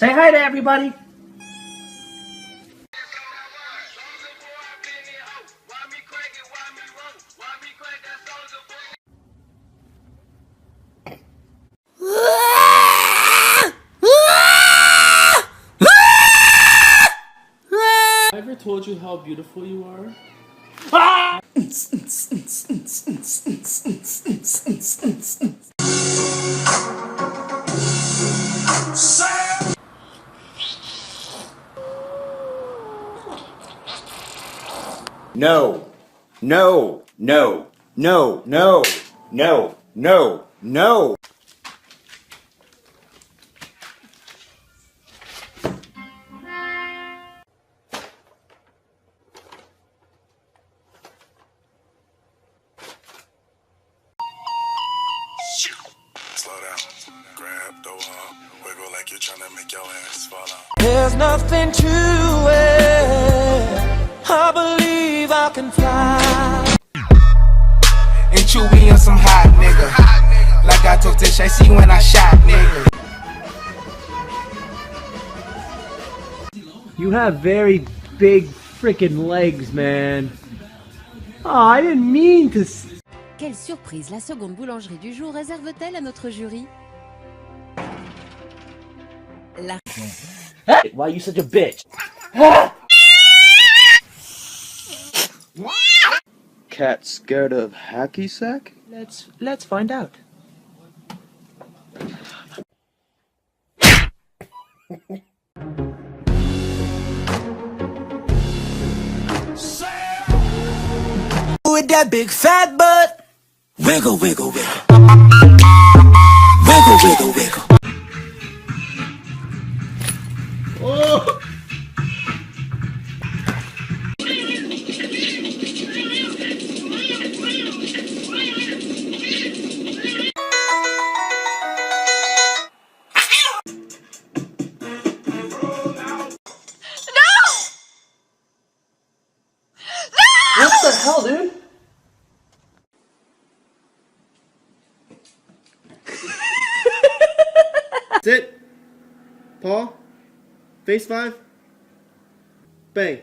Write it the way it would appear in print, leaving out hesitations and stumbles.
Say hi to everybody. I ever told you how beautiful you are? No, no, no, no, no, no, no, no. Slow down, grab, throw up, wiggle like you're trying to make your ass fall out. There's nothing to it. I believe I can fly. And Chewy on some hot nigga. Like I told Tish, I see when I shot nigga. You have very big freaking legs, man. Oh, I didn't mean to. Quelle surprise la seconde boulangerie du jour réserve-t-elle à notre jury? La... Hey, why are you such a bitch? Cat scared of hacky sack? Let's find out. With that big fat butt. Wiggle, wiggle, wiggle. Wiggle, wiggle, wiggle. Oh! What the hell, dude? Sit. Paul. Face 5. Bang.